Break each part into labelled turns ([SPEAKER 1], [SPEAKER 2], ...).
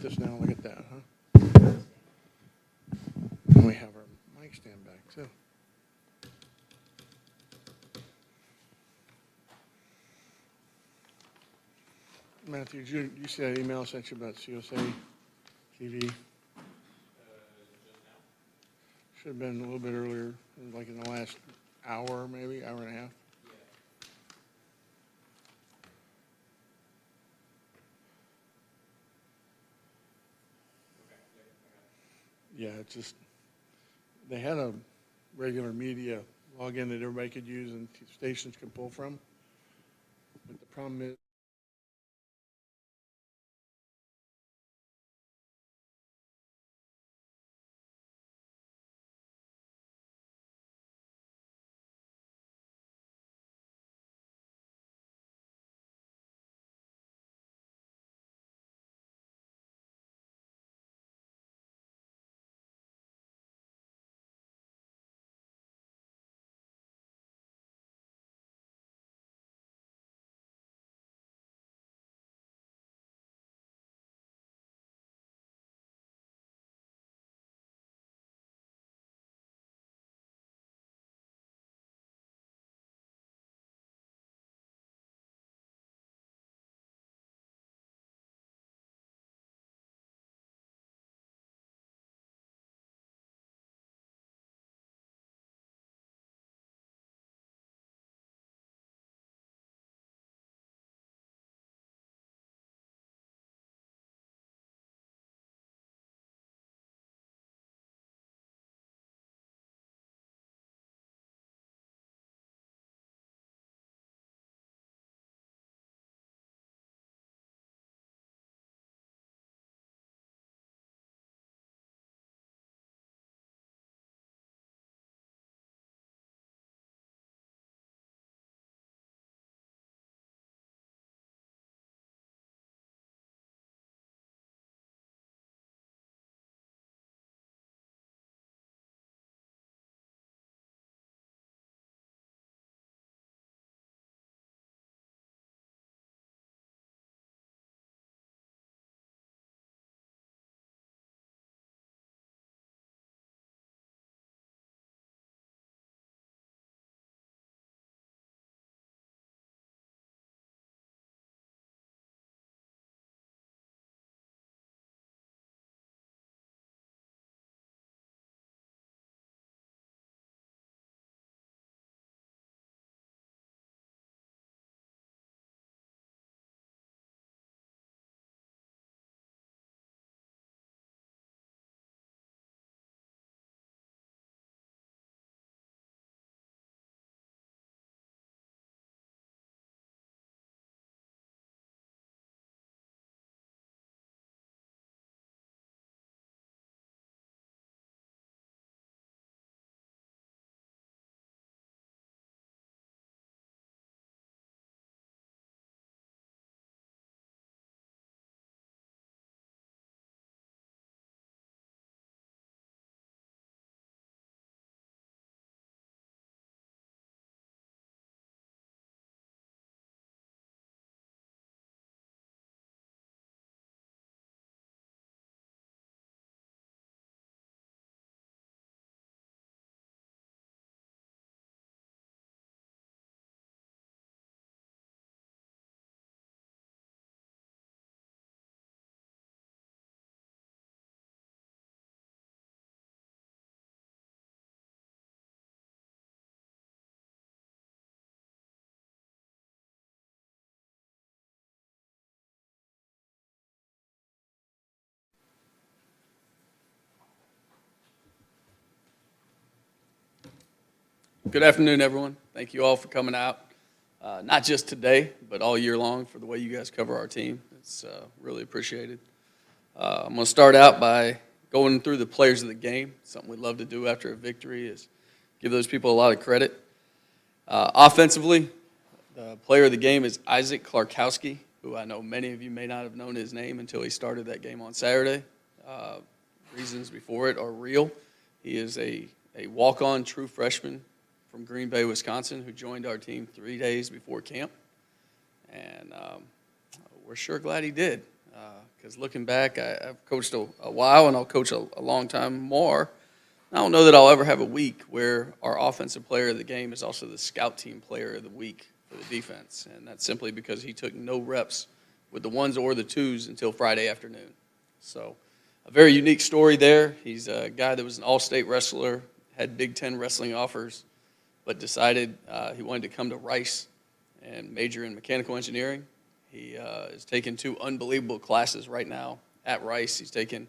[SPEAKER 1] this now. Look at that, huh? And we have our mic stand back, too. Matthew, did you see that email I sent you about CSA TV? Should have been a little bit earlier, like in the last hour, maybe, hour and a half. Yeah, it's just, they had a regular media login that everybody could use and stations could pull from. But the problem is,
[SPEAKER 2] Good afternoon, everyone. Thank you all for coming out, not just today, but all year long for the way you guys cover our team. It's really appreciated. I'm going to start out by going through the players of the game. Something we love to do after a victory is give those people a lot of credit. Offensively, the player of the game is Isaac Klarkowski, who I know many of you may not have known his name until he started that game on Saturday. Reasons before it are real. He is a walk-on true freshman from Green Bay, Wisconsin, who joined our team 3 days before camp. And we're sure glad he did. because looking back, I've coached a while, and I'll coach a long time more. I don't know that I'll ever have a week where our offensive player of the game is also the scout team player of the week for the defense, and that's simply because he took no reps with the ones or the twos until Friday afternoon. So a very unique story there. He's a guy that was an all-state wrestler, had Big Ten wrestling offers, but decided he wanted to come to Rice and major in mechanical engineering. He is taking 2 unbelievable classes right now at Rice. He's taking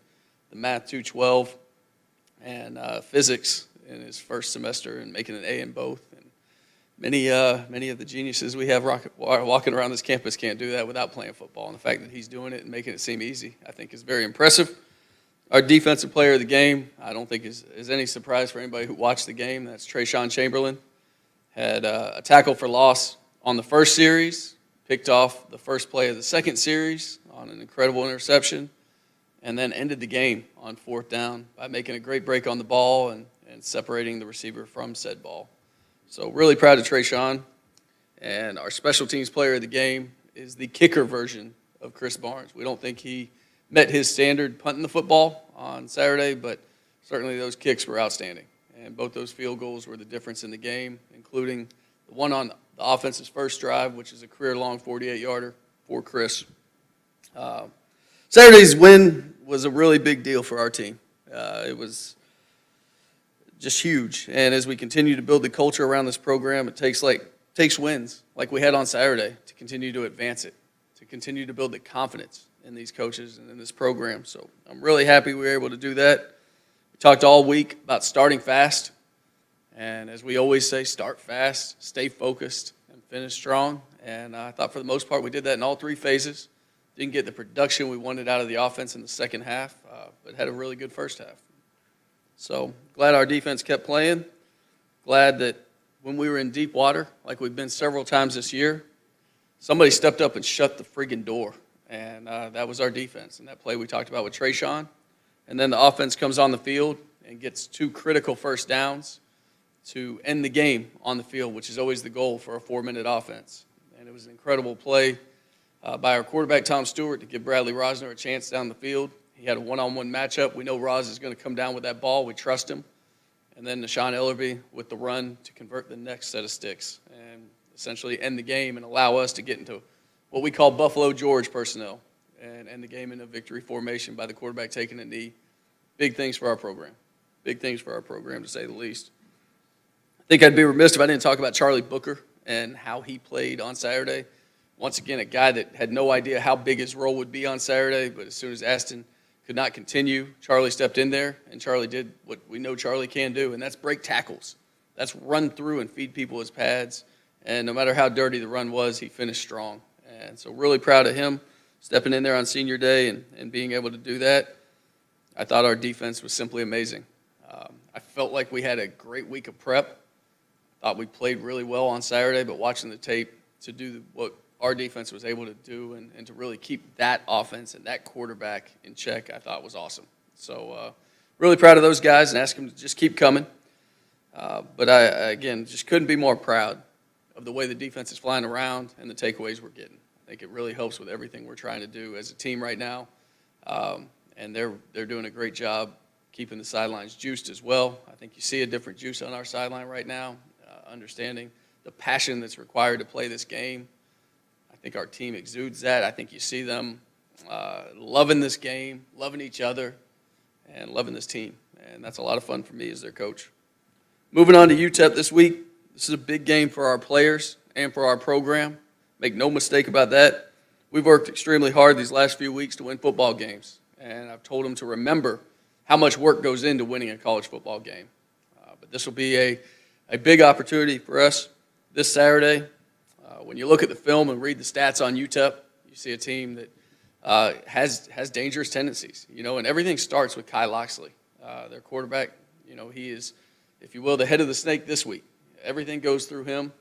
[SPEAKER 2] the Math 212 and physics in his first semester and making an A in both. And many of the geniuses we have walking around this campus can't do that without playing football. And the fact that he's doing it and making it seem easy, I think, is very impressive. Our defensive player of the game, I don't think is any surprise for anybody who watched the game. That's Trayshawn Chamberlain. Had a tackle for loss on the first series, picked off the first play of the second series on an incredible interception, and then ended the game on 4th down by making a great break on the ball and separating the receiver from said ball. So really proud of Trayshawn. And our special teams player of the game is the kicker version of Chris Barnes. We don't think he met his standard punting the football on Saturday, but certainly those kicks were outstanding. And both those field goals were the difference in the game, including the one on the offense's first drive, which is a career-long 48-yarder for Chris. Saturday's win was a really big deal for our team. It was just huge. And as we continue to build the culture around this program, it takes wins like we had on Saturday to continue to advance it, to continue to build the confidence in these coaches and in this program. So I'm really happy we were able to do that. We talked all week about starting fast. And as we always say, start fast, stay focused, and finish strong. And I thought for the most part we did that in all 3 phases. Didn't get the production we wanted out of the offense in the second half, but had a really good first half. So glad our defense kept playing. Glad that when we were in deep water, like we've been several times this year, somebody stepped up and shut the friggin' door. And that was our defense. And that play we talked about with Trayshawn. And then the offense comes on the field and gets 2 critical first downs to end the game on the field, which is always the goal for a 4-minute offense. And it was an incredible play by our quarterback, Tom Stewart, to give Bradley Rosner a chance down the field. He had a one-on-one matchup. We know Roz is going to come down with that ball. We trust him. And then Nashawn Ellerby with the run to convert the next set of sticks and essentially end the game and allow us to get into what we call Buffalo George personnel and end the game in a victory formation by the quarterback taking a knee. Big things for our program. Big things for our program, to say the least. I think I'd be remiss if I didn't talk about Charlie Booker and how he played on Saturday. Once again, a guy that had no idea how big his role would be on Saturday, but as soon as Aston could not continue, Charlie stepped in there, and Charlie did what we know Charlie can do, and that's break tackles. That's run through and feed people his pads, and no matter how dirty the run was, he finished strong. And so really proud of him stepping in there on senior day and being able to do that. I thought our defense was simply amazing. I felt like we had a great week of prep. Thought we played really well on Saturday, but watching the tape to do what our defense was able to do and to really keep that offense and that quarterback in check, I thought was awesome. So really proud of those guys and ask them to just keep coming. But I, again, just couldn't be more proud of the way the defense is flying around and the takeaways we're getting. I think it really helps with everything we're trying to do as a team right now. And they're doing a great job keeping the sidelines juiced as well. I think you see a different juice on our sideline right now, understanding the passion that's required to play this game. I think our team exudes that. I think you see them loving this game, loving each other, and loving this team. And that's a lot of fun for me as their coach. Moving on to UTEP this week. This is a big game for our players and for our program. Make no mistake about that. We've worked extremely hard these last few weeks to win football games. And I've told them to remember how much work goes into winning a college football game. But this will be a big opportunity for us this Saturday. When you look at the film and read the stats on UTEP, you see a team that has dangerous tendencies, and everything starts with Kai Loxley, their quarterback. He is, if you will, the head of the snake this week. Everything goes through him.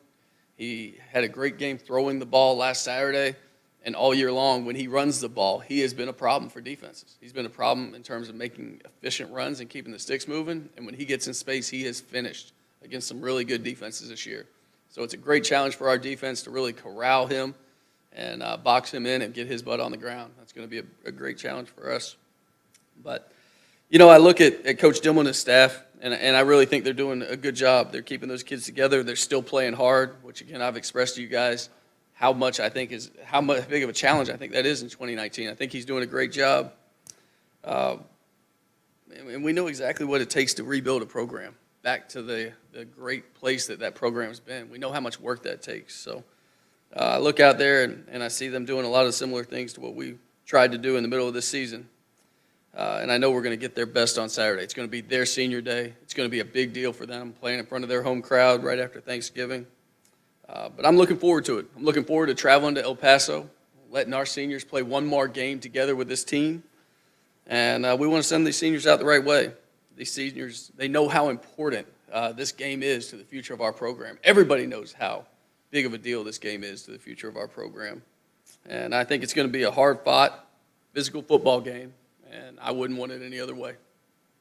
[SPEAKER 2] He had a great game throwing the ball last Saturday, and all year long when he runs the ball, he has been a problem for defenses. He's been a problem in terms of making efficient runs and keeping the sticks moving, and when he gets in space, he has finished against some really good defenses this year. So it's a great challenge for our defense to really corral him and box him in and get his butt on the ground. That's going to be a great challenge for us. But, I look at Coach Dillman and his staff, and I really think they're doing a good job. They're keeping those kids together. They're still playing hard, which, again, I've expressed to you guys how much big of a challenge I think that is in 2019. I think he's doing a great job. And we know exactly what it takes to rebuild a program back to the great place that program's been. We know how much work that takes. So I look out there, and I see them doing a lot of similar things to what we tried to do in the middle of this season. And I know we're going to get their best on Saturday. It's going to be their senior day. It's going to be a big deal for them, playing in front of their home crowd right after Thanksgiving. But I'm looking forward to it. I'm looking forward to traveling to El Paso, letting our seniors play one more game together with this team. And we want to send these seniors out the right way. These seniors, they know how important this game is to the future of our program. Everybody knows how big of a deal this game is to the future of our program. And I think it's going to be a hard-fought, physical football game, and I wouldn't want it any other way.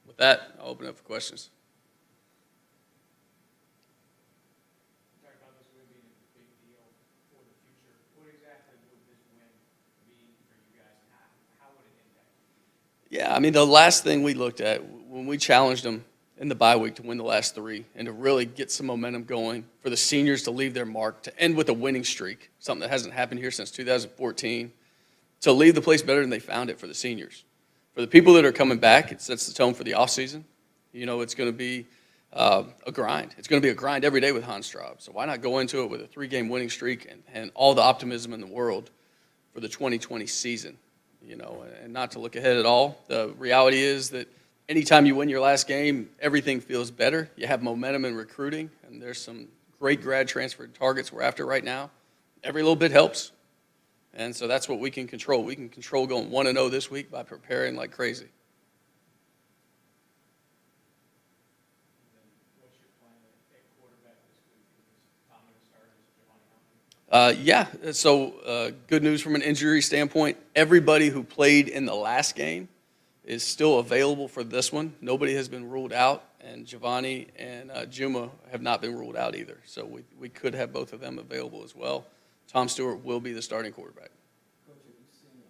[SPEAKER 2] With that, I'll open it up for questions. Yeah, I mean, the last thing we looked at when we challenged them in the bye week to win the last three and to really get some momentum going for the seniors to leave their mark, to end with a winning streak, something that hasn't happened here since 2014, to leave the place better than they found it for the seniors. For the people that are coming back, it sets the tone for the offseason. It's going to be a grind. It's going to be a grind every day with Hans Straub. So why not go into it with a 3-game winning streak and all the optimism in the world for the 2020 season? And not to look ahead at all. The reality is that anytime you win your last game, everything feels better. You have momentum in recruiting, and there's some great grad transfer targets we're after right now. Every little bit helps. And so that's what we can control. We can control going 1-0 this week by preparing like crazy. Yeah, so good news from an injury standpoint. Everybody who played in the last game is still available for this one. Nobody has been ruled out, and Giovanni and Juma have not been ruled out either. So we could have both of them available as well. Tom Stewart will be the starting quarterback.
[SPEAKER 3] Coach, have you seen an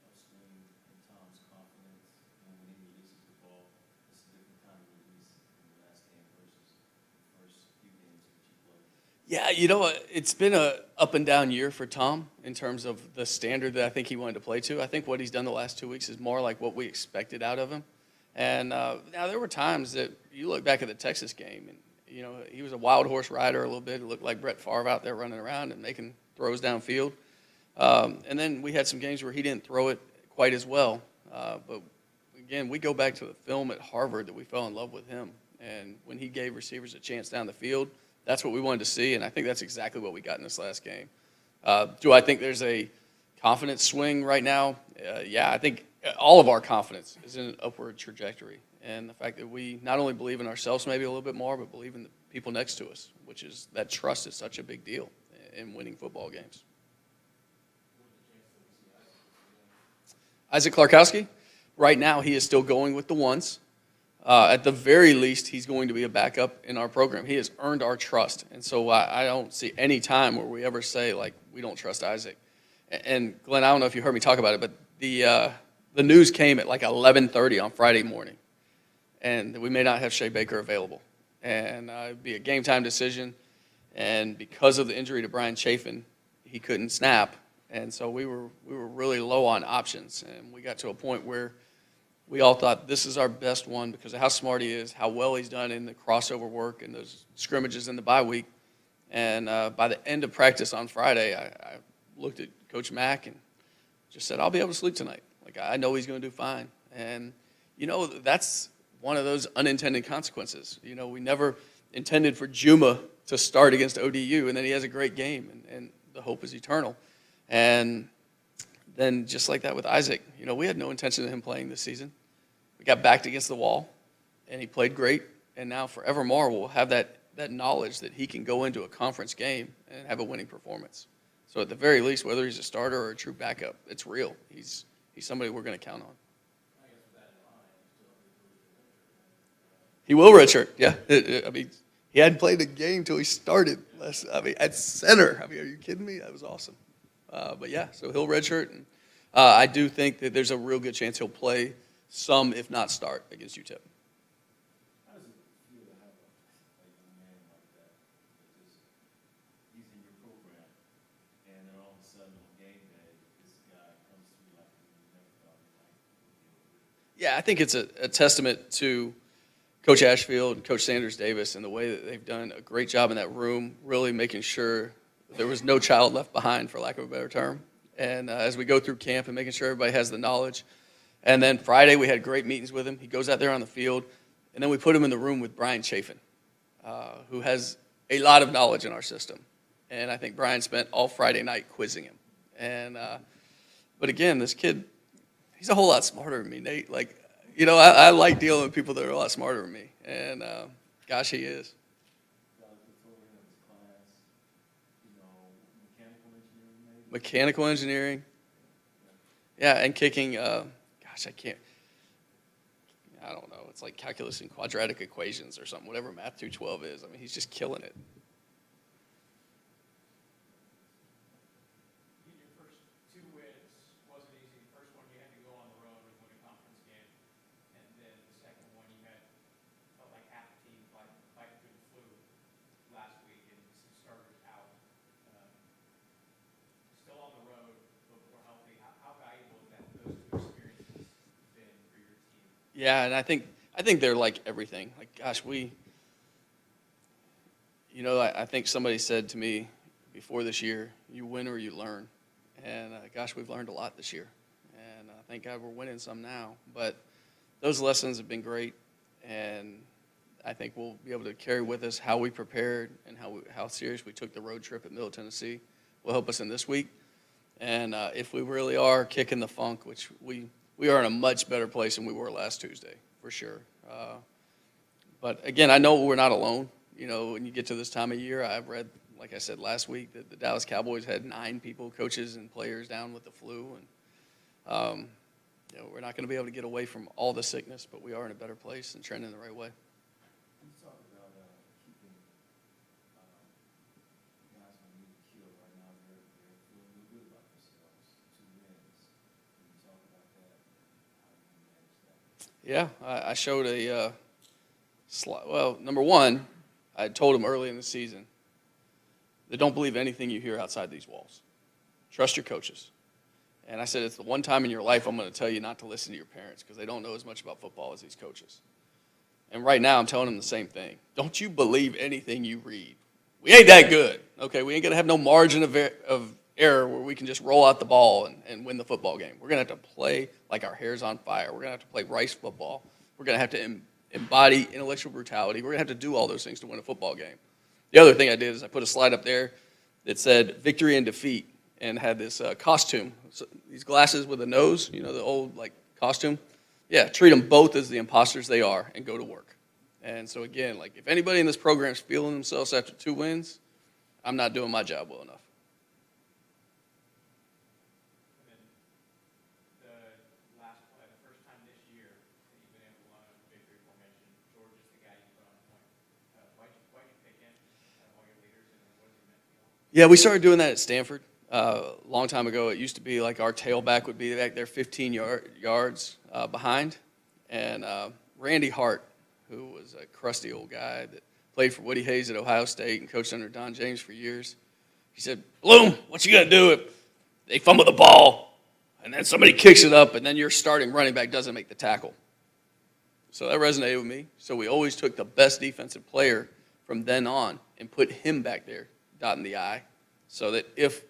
[SPEAKER 3] upswing in Tom's confidence when he releases the ball? It's a different kind of release in the last game versus the first few games that you played.
[SPEAKER 2] Yeah, it's been a up and down year for Tom in terms of the standard that I think he wanted to play to. I think what he's done the last 2 weeks is more like what we expected out of him. And now there were times that you look back at the Texas game, and he was a wild horse rider a little bit. It looked like Brett Favre out there running around and making throws downfield. And then we had some games where he didn't throw it quite as well. But again, we go back to the film at Harvard that we fell in love with him. And when he gave receivers a chance down the field, that's what we wanted to see, and I think that's exactly what we got in this last game. Do I think there's a confidence swing right now? Yeah, I think all of our confidence is in an upward trajectory, and the fact that we not only believe in ourselves maybe a little bit more, but believe in the people next to us, which is that trust is such a big deal in winning football games. Isaac Klarkowski, right now he is still going with the ones. At the very least, he's going to be a backup in our program. He has earned our trust, and so I don't see any time where we ever say, we don't trust Isaac. And, Glenn, I don't know if you heard me talk about it, but the news came at 11:30 on Friday morning, and we may not have Shea Baker available. And it'd be a game-time decision, and because of the injury to Brian Chafin, he couldn't snap. And so we were really low on options, and we got to a point where we all thought this is our best one because of how smart he is, how well he's done in the crossover work and those scrimmages in the bye week. And by the end of practice on Friday, I looked at Coach Mack and just said, I'll be able to sleep tonight. I know he's going to do fine. And, that's one of those unintended consequences. We never intended for Juma to start against ODU, and then he has a great game, and the hope is eternal. And then just like that with Isaac, we had no intention of him playing this season. We got backed against the wall, and he played great. And now forevermore we'll have that knowledge that he can go into a conference game and have a winning performance. So at the very least, whether he's a starter or a true backup, it's real. He's somebody we're going to count on. He will redshirt, yeah. He hadn't played a game until he started. At center. Are you kidding me? That was awesome. But yeah, so he'll redshirt, and I do think that there's a real good chance he'll play some, if not start, against UTEP.
[SPEAKER 3] How does it feel to have a young man like that? Just, he's in your program, and then all of a sudden on game day, this guy comes through like you never thought he might be able to do.
[SPEAKER 2] Yeah, I think it's a testament to Coach Ashfield and Coach Sanders Davis and the way that they've done a great job in that room, really making sure there was no child left behind, for lack of a better term. And as we go through camp and making sure everybody has the knowledge. And then Friday, we had great meetings with him. He goes out there on the field, and then we put him in the room with Brian Chafin, who has a lot of knowledge in our system. And I think Brian spent all Friday night quizzing him. And but again, this kid, he's a whole lot smarter than me, Nate. Like, you know, I like dealing with people that are a lot smarter than me. And gosh, he is.
[SPEAKER 3] Valedictorian's class, you know, mechanical engineering maybe?
[SPEAKER 2] Mechanical engineering. Yeah, and kicking, gosh, I don't know. It's like calculus and quadratic equations or something, whatever Math 212 is. I mean, he's just killing it.
[SPEAKER 4] Your first two wins wasn't easy. The first one you had to go on the road and win a conference game, and then the second one you had felt like half the team fighting through the flu last week and some starters out. Um, Still on the road, but more healthy. How valuable has those two experiences been for your team?
[SPEAKER 2] Yeah, and I think they're like everything. Like, gosh, I think somebody said to me before this year, you win or you learn. And gosh, we've learned a lot this year. And thank God we're winning some now. But those lessons have been great, and I think we'll be able to carry with us how we prepared and how serious we took the road trip at Middle Tennessee. Will help us in this week. And if we really are kicking the funk, which we are in a much better place than we were last Tuesday, for sure. But again, I know we're not alone. You know, when you get to this time of year, I've read, like I said last week, that the Dallas Cowboys had 9 people, coaches and players, down with the flu. And we're not going to be able to get away from all the sickness, but we are in a better place and trending the right way.
[SPEAKER 3] You talk about keeping guys on the kill right now. They're feeling real good about themselves. 2 wins. Can you talk about that? How do you manage that?
[SPEAKER 2] Yeah, I showed number one, I told them early in the season that don't believe anything you hear outside these walls. Trust your coaches. And I said, it's the one time in your life I'm going to tell you not to listen to your parents because they don't know as much about football as these coaches. And right now I'm telling them the same thing. Don't you believe anything you read. We ain't that good, okay? We ain't going to have no margin of error where we can just roll out the ball and win the football game. We're going to have to play like our hair's on fire. We're going to have to play Rice football. We're going to have to embody intellectual brutality. We're going to have to do all those things to win a football game. The other thing I did is I put a slide up there that said victory and defeat and had this costume, so these glasses with a nose, you know, the old like costume. Yeah, treat them both as the imposters they are and go to work. And so again, like if anybody in this program is feeling themselves after 2 wins, I'm not doing my job well enough.
[SPEAKER 4] And then the last play, the first time this year that you've been able to run a victory formation, George is the guy you put on point. Why'd you pick him out of all your leaders, and what has he meant to you?
[SPEAKER 2] Yeah, we started doing that at Stanford a long time ago. It used to be like our tailback would be back there 15 yards behind. And Randy Hart, who was a crusty old guy that played for Woody Hayes at Ohio State and coached under Don James for years, he said, Bloom, what you going to do if they fumble the ball and then somebody kicks it up and then your starting running back doesn't make the tackle? So that resonated with me. So we always took the best defensive player from then on and put him back there, dotting the I, so that if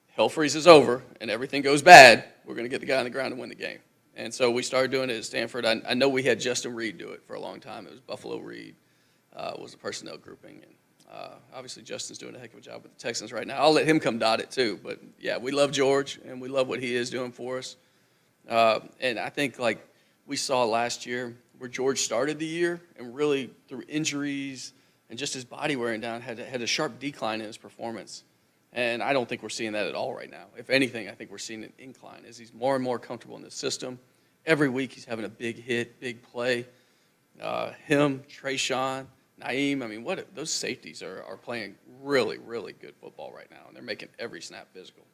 [SPEAKER 2] hell freezes over and everything goes bad, we're going to get the guy on the ground and win the game. And so we started doing it at Stanford. I know we had Justin Reed do it for a long time. It was Buffalo Reed was the personnel grouping. And obviously Justin's doing a heck of a job with the Texans right now. I'll let him come dot it too. But, yeah, we love George, and we love what he is doing for us. And I think, like we saw last year where George started the year and really through injuries and just his body wearing down had a sharp decline in his performance. And I don't think we're seeing that at all right now. If anything, I think we're seeing an incline as he's more and more comfortable in the system. Every week he's having a big hit, big play. Him, Trayshawn, Naeem, I mean, those safeties are playing really, really good football right now, and they're making every snap physical.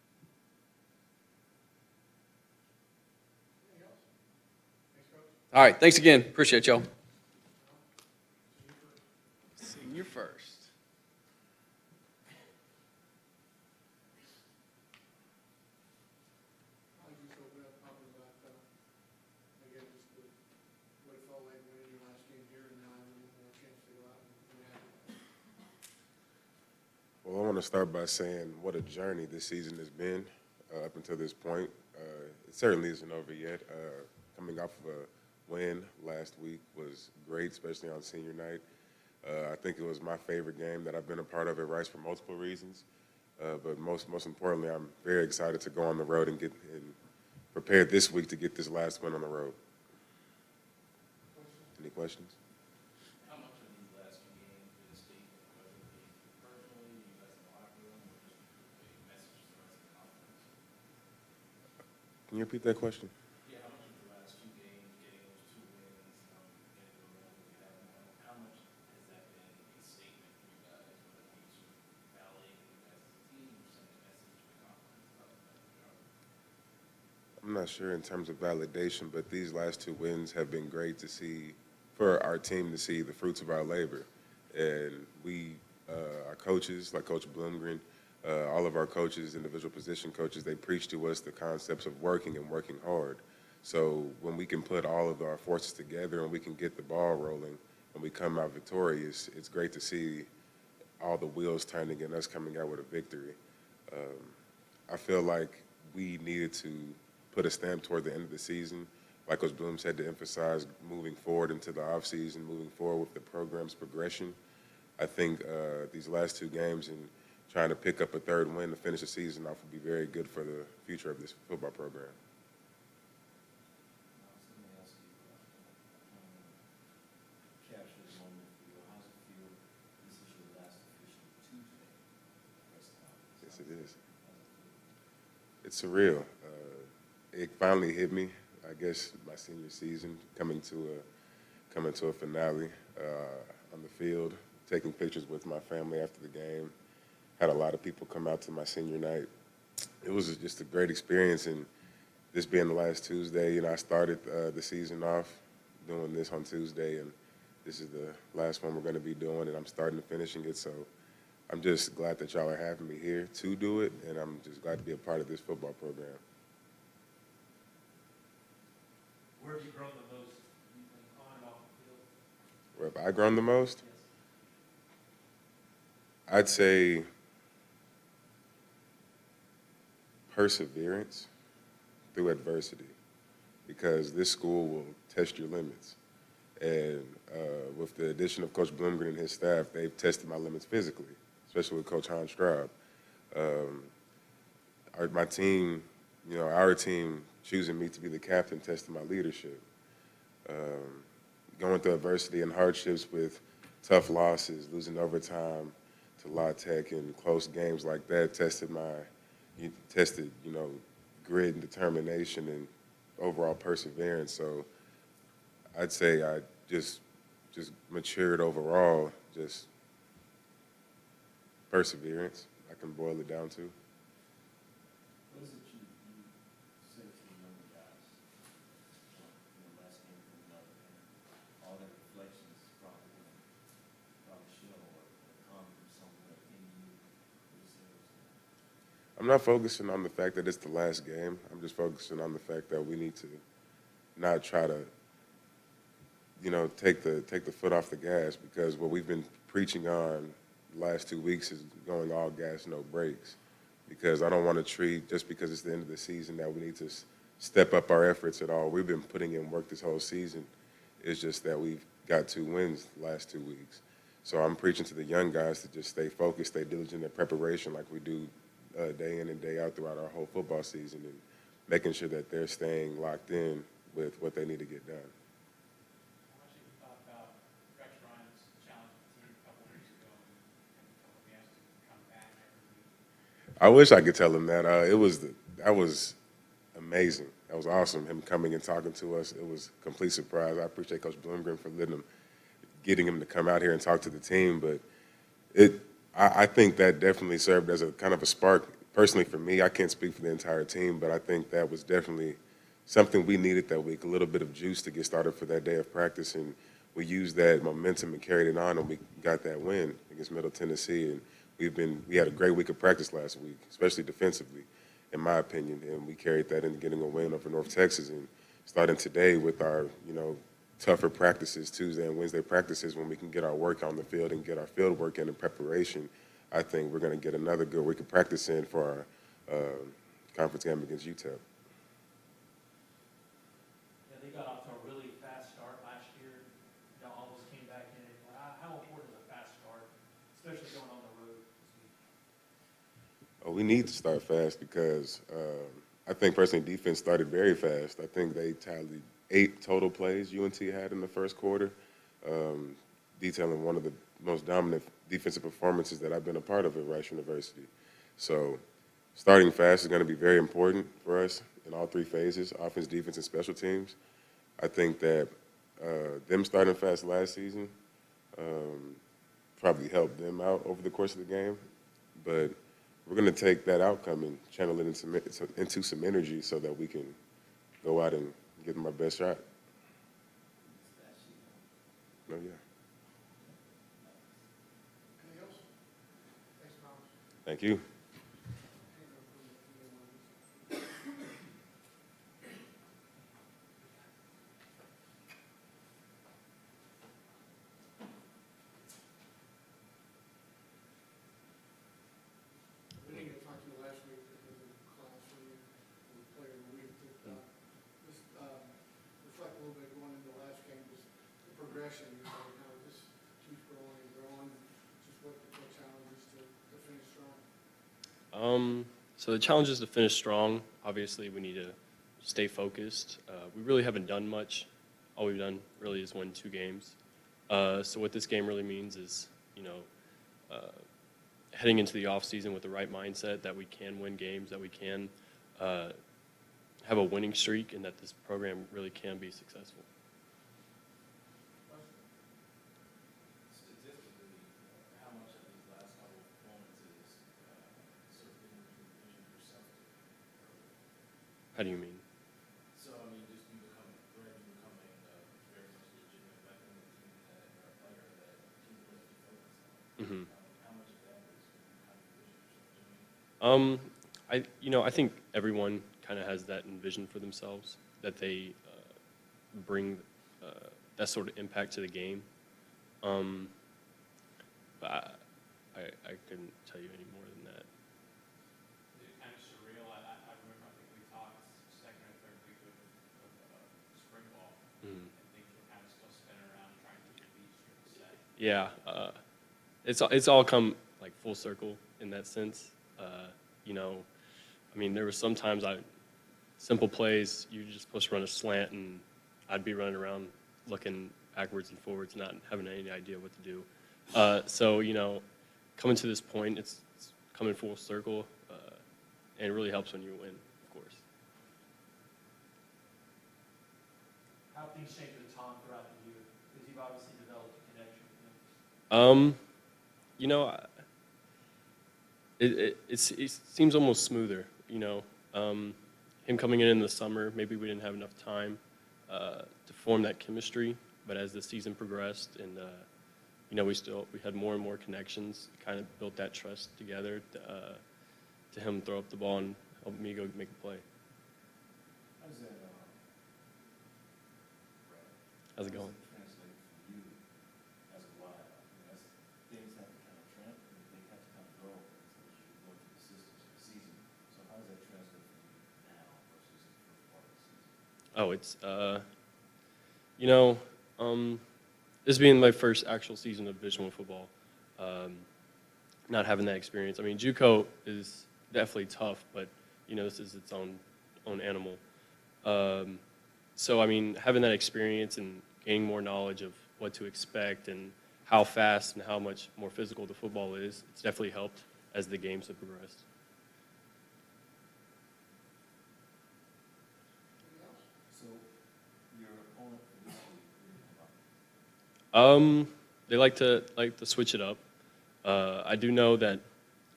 [SPEAKER 2] All right, thanks again. Appreciate y'all. Senior first.
[SPEAKER 1] I was just open up talking about, again, just what it felt like winning your last game here, and now having a chance to go out and have it.
[SPEAKER 5] Well, I want to start by saying what a journey this season has been up until this point. It certainly isn't over yet. Coming off of a win last week was great, especially on senior night. I think it was my favorite game that I've been a part of at Rice for multiple reasons. But most importantly, I'm very excited to go on the road and get prepared this week to get this last win on the road. Any questions?
[SPEAKER 3] How much of these last few games did it speak, whether it be personally, you guys in the locker room, or just a message to the rest of the conference?
[SPEAKER 5] Can you repeat that question?
[SPEAKER 3] Yeah, how much of the last few games, getting those 2 wins, getting the run that you have now, how much has that been a statement for you guys, whether it be sort of validating you guys as a team or sending a message to the conference about the fact that you are?
[SPEAKER 5] I'm not sure in terms of validation, but these last 2 wins have been great to see, for our team to see the fruits of our labor. And our coaches, like Coach Bloomgren, all of our coaches, individual position coaches, they preach to us the concepts of working and working hard. So when we can put all of our forces together and we can get the ball rolling and we come out victorious, it's great to see all the wheels turning and us coming out with a victory. I feel like we needed to put a stamp toward the end of the season, like Coach Bloom said, to emphasize moving forward into the offseason, moving forward with the program's progression. I think these last 2 games and trying to pick up a 3rd win to finish the season off would be very good for the future of this football program.
[SPEAKER 3] So let me ask you, capture the moment for you. How's it feel? This is your last official Tuesday press conference.
[SPEAKER 5] Yes, it is.
[SPEAKER 3] How's it feel?
[SPEAKER 5] It's surreal. It finally hit me, I guess, my senior season, coming to a finale on the field, taking pictures with my family after the game. Had a lot of people come out to my senior night. It was just a great experience, and this being the last Tuesday, I started the season off doing this on Tuesday, and this is the last one we're going to be doing, and I'm starting to finishing it. So I'm just glad that y'all are having me here to do it, and I'm just glad to be a part of this football program.
[SPEAKER 3] Where have you grown the most, you think, on and off the field?
[SPEAKER 5] Where have I grown the most?
[SPEAKER 3] Yes.
[SPEAKER 5] I'd say perseverance through adversity, because this school will test your limits. And with the addition of Coach Bloomgren and his staff, they've tested my limits physically, especially with Coach Hans Straub. My team, our team choosing me to be the captain tested my leadership. Going through adversity and hardships with tough losses, losing overtime to La Tech and close games like that tested grit and determination and overall perseverance. So I'd say I just matured overall, just perseverance, I can boil it down to.
[SPEAKER 3] What is it you say to the younger guys, last game coming up, and all the reflections probably show or come from somewhere in you? What do you say to those guys?
[SPEAKER 5] I'm not focusing on the fact that it's the last game. I'm just focusing on the fact that we need to not try to, take the foot off the gas, because what we've been preaching on the last 2 weeks is going all gas, no brakes. Because I don't want to treat, just because it's the end of the season, that we need to step up our efforts at all. We've been putting in work this whole season. It's just that we've got 2 wins the last 2 weeks. So I'm preaching to the young guys to just stay focused, stay diligent in preparation like we do day in and day out throughout our whole football season, and making sure that they're staying locked in with what they need to get done.
[SPEAKER 4] How much have you thought about Rex Ryan's challenge the team a couple of weeks ago and he asked to come back every week?
[SPEAKER 5] I wish I could tell him that. That was amazing. That was awesome, him coming and talking to us. It was a complete surprise. I appreciate Coach Bloomgren for getting him to come out here and talk to the team. But I think that definitely served as a kind of a spark. Personally, for me, I can't speak for the entire team, but I think that was definitely something we needed that week, a little bit of juice to get started for that day of practice. And we used that momentum and carried it on, and we got that win against Middle Tennessee. And we had a great week of practice last week, especially defensively, in my opinion. And we carried that into getting a win over North Texas. And starting today with our, tougher practices, Tuesday and Wednesday practices, when we can get our work on the field and get our field work in preparation, I think we're going to get another good week of practice in for our conference game against UTEP.
[SPEAKER 3] Yeah, they got off to a really fast start last year. Y'all almost came back in. How important is a fast start, especially going on the road this week?
[SPEAKER 5] Oh, we need to start fast because I think personally defense started very fast. I think they tallied 8 total plays UNT had in the first quarter, detailing one of the most dominant defensive performances that I've been a part of at Rice University. So starting fast is going to be very important for us in all 3 phases, offense, defense, and special teams. I think that them starting fast last season probably helped them out over the course of the game. But we're going to take that outcome and channel it into some energy so that we can go out and give them our best shot. No, yeah.
[SPEAKER 1] Anything else? Thanks, Thomas.
[SPEAKER 5] Thank you.
[SPEAKER 1] We didn't get to talk to you last week because of class for you, the player of the week. Just reflect a little bit going into the last game, just the progression, how this keeps growing and growing, just what challenges to finish strong.
[SPEAKER 6] So the challenge is to finish strong. Obviously, we need to stay focused. We really haven't done much. All we've done really is win 2 games. So what this game really means is, heading into the offseason with the right mindset that we can win games, that we can have a winning streak, and that this program really can be successful.
[SPEAKER 3] Statistically, how much of these last couple of performances sort of envision yourself to?
[SPEAKER 6] How do you mean?
[SPEAKER 3] So, I mean, just you becoming very much legitimate weapon that the team had, or a player that team really focused on.
[SPEAKER 6] Mm-hmm.
[SPEAKER 3] How much of that was you kind of envision yourself doing?
[SPEAKER 6] I think everyone kind of has that envision for themselves, that they bring that sort of impact to the game. But I couldn't tell you any more than that.
[SPEAKER 4] It's kind of surreal. I remember, I think we talked second or third week of spring ball,
[SPEAKER 6] Mm-hmm.
[SPEAKER 4] and things were kind of still spinning around trying to get the beat streak set.
[SPEAKER 6] Yeah, it's all come like full circle in that sense. I mean, there were some times simple plays, you're just supposed to run a slant, and I'd be running around looking backwards and forwards, not having any idea what to do. So, coming to this point, it's coming full circle, and it really helps when you win, of course.
[SPEAKER 3] How have things changed with Tom throughout the year? Because you've obviously developed a connection with him.
[SPEAKER 6] It seems almost smoother, him coming in the summer, maybe we didn't have enough time to form that chemistry, but as the season progressed and, we had more and more connections, kind of built that trust together to him throw up the ball and help me go make a play.
[SPEAKER 3] How does that,
[SPEAKER 6] How's it going?
[SPEAKER 3] translate for you as a wide? As things have to kind of they have to kind of grow as you go through the systems of the season. So how does that translate for you now versus the first part of the season?
[SPEAKER 6] Oh, it's this being my first actual season of Division I football, not having that experience. I mean, JUCO is definitely tough, but this is its own animal. So I mean, having that experience and gaining more knowledge of what to expect and how fast and how much more physical the football is, it's definitely helped as the games have progressed.
[SPEAKER 3] So your opponent for this week, who did you come up?
[SPEAKER 6] They like to switch it up. I do know that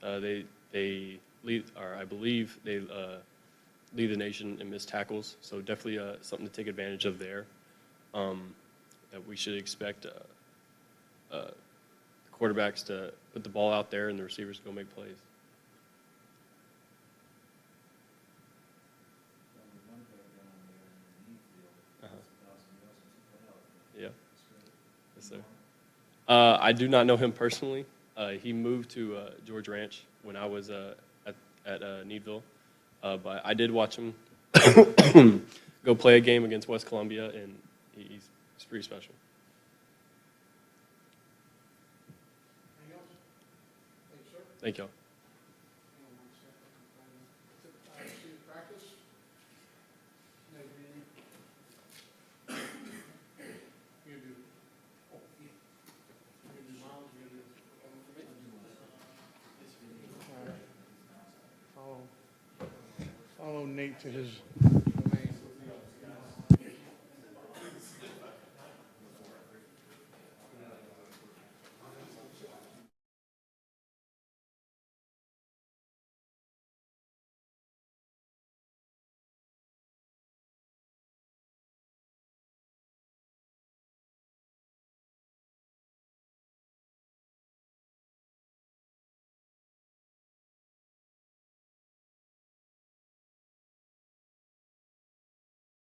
[SPEAKER 6] they lead, or I believe they lead the nation in missed tackles. So definitely something to take advantage of there. That we should expect the quarterbacks to put the ball out there and the receivers to go make plays. Yeah. Yes, sir. I do not know him personally. He moved to George Ranch when I was at Needville. But I did watch him go play a game against West Columbia, and he's pretty special.
[SPEAKER 1] Anything else? Thank you, sir.
[SPEAKER 6] Thank y'all.
[SPEAKER 1] Hang on one second. Student practice? No, you didn't. You gonna do, oh, you gonna do Miles, you gonna do, one for me? All right. Follow Nate to his